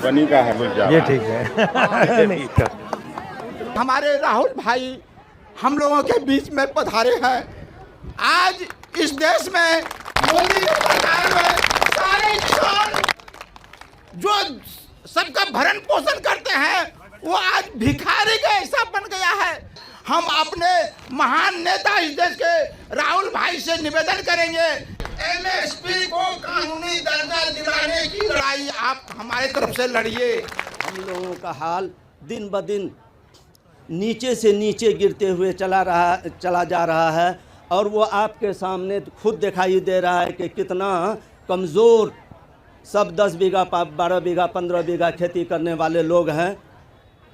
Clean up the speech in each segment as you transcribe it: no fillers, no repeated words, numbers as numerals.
बनी का है गुलजार। ये ठीक है। नहीं तो हमारे राहुल भाई हम लोगों के बीच में पधारे हैं। आज इस देश में मोदी सरकार में सारे किसान जो सबका भरण पोषण करते हैं वो आज भिखारी का ऐसा बन गया है। हम अपने महान नेता इस देश के राहुल भाई से निवेदन करेंगे, एमएसपी को कानूनी दर्जा दिलाने की लड़ाई आप हमारे तरफ से लड़िए। हम लोगों का हाल दिन ब दिन नीचे से नीचे गिरते हुए चला जा रहा है और वो आपके सामने खुद दिखाई दे रहा है कि कितना कमज़ोर सब 10 बीघा 12 बीघा 15 बीघा खेती करने वाले लोग हैं।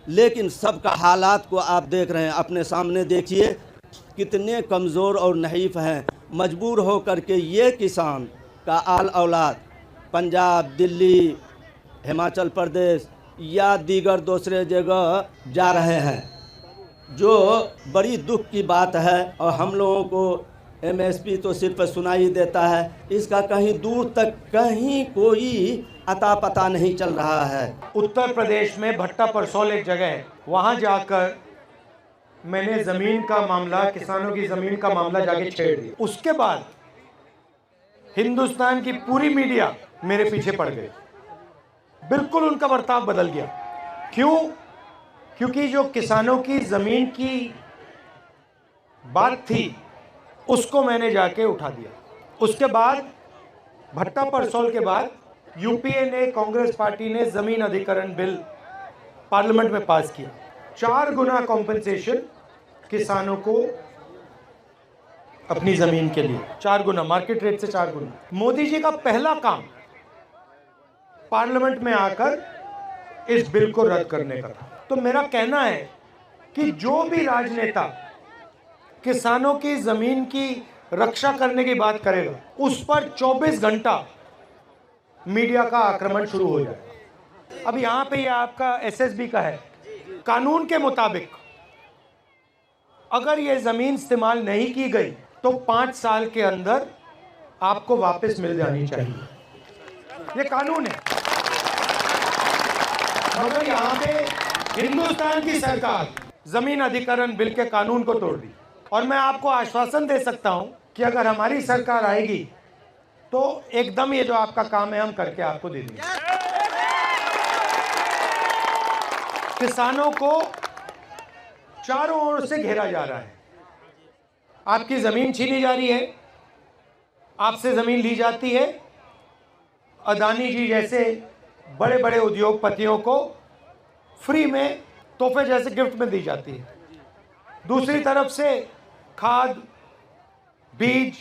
लेकिन सबका हालात को आप देख रहे हैं, अपने सामने देखिए कितने कमज़ोर और नहीफ हैं। मजबूर हो कर के ये किसान का आल औलाद पंजाब, दिल्ली, हिमाचल प्रदेश या दीगर दूसरे जगह जा रहे हैं, जो बड़ी दुख की बात है। और हम लोगों को एमएसपी तो सिर्फ सुनाई देता है, इसका कहीं दूर तक कहीं कोई अता पता नहीं चल रहा है। उत्तर प्रदेश में भट्टा परसौल एक जगह है, वहाँ जाकर मैंने ज़मीन का मामला, किसानों की ज़मीन का मामला जाके छेड़ दिया। उसके बाद हिंदुस्तान की पूरी मीडिया मेरे पीछे पड़ गई, बिल्कुल उनका बर्ताव बदल गया। क्यों? क्योंकि जो किसानों की ज़मीन की बात थी उसको मैंने जाके उठा दिया। उसके बाद भट्टा परसौल के बाद यूपीए ने, कांग्रेस पार्टी ने ज़मीन अधिग्रहण बिल पार्लियामेंट में पास किया। 4 गुना कॉम्पेंसेशन किसानों को अपनी ज़मीन के लिए, 4 गुना, मार्केट रेट से 4 गुना। मोदी जी का पहला काम पार्लियामेंट में आकर इस बिल को रद्द करने का था। तो मेरा कहना है कि जो भी राजनेता किसानों की ज़मीन की रक्षा करने की बात करेगा, उस पर 24 घंटा मीडिया का आक्रमण शुरू हो जाए। अब यहाँ पे ये आपका एसएसबी का है, कानून के मुताबिक अगर ये ज़मीन इस्तेमाल नहीं की गई तो 5 साल के अंदर आपको वापस मिल जानी चाहिए, ये कानून है। मगर यहाँ पे हिंदुस्तान की सरकार ज़मीन अधिग्रहण बिल के कानून को तोड़ दी। और मैं आपको आश्वासन दे सकता हूँ कि अगर हमारी सरकार आएगी तो एकदम ये जो आपका काम है हम करके आपको दे देंगे। किसानों को चारों ओर से घेरा जा रहा है, आपकी ज़मीन छीनी जा रही है, आपसे ज़मीन ली जाती है, अदानी जी जैसे बड़े बड़े उद्योगपतियों को फ्री में तोहफे जैसे गिफ्ट में दी जाती है। दूसरी तरफ से खाद, बीज,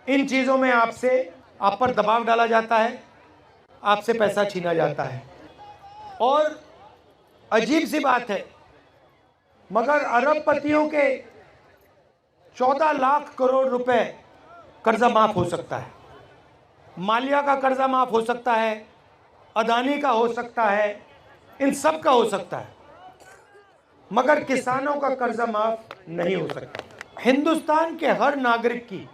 इन चीज़ों में आप पर दबाव डाला जाता है, आपसे पैसा छीना जाता है। और अजीब सी बात है, मगर अरबपतियों के 14 लाख करोड़ रुपए कर्जा माफ हो सकता है, मालिया का कर्जा माफ हो सकता है, अदानी का हो सकता है, इन सब का हो सकता है, मगर किसानों का कर्जा माफ नहीं हो सकता। हिंदुस्तान के हर नागरिक की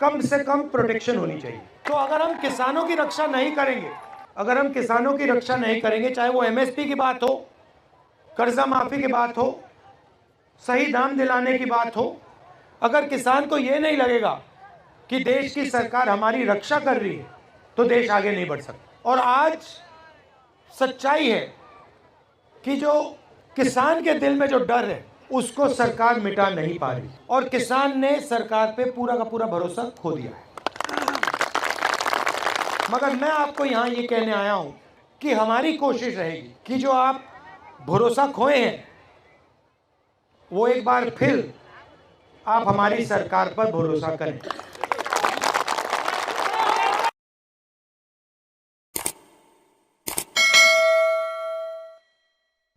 कम से कम प्रोटेक्शन होनी चाहिए। तो अगर हम किसानों की रक्षा नहीं करेंगे, चाहे वो एमएसपी की बात हो, कर्जा माफी की बात हो, सही दाम दिलाने की बात हो, अगर किसान को ये नहीं लगेगा कि देश की सरकार हमारी रक्षा कर रही है, तो देश आगे नहीं बढ़ सकता। और आज सच्चाई है कि जो किसान के दिल में जो डर है उसको सरकार मिटा नहीं पा रही, और किसान ने सरकार पे पूरा का पूरा भरोसा खो दिया है। मगर मैं आपको यहाँ ये कहने आया हूँ कि हमारी कोशिश रहेगी कि जो आप भरोसा खोए हैं वो एक बार फिर आप हमारी सरकार पर भरोसा करें।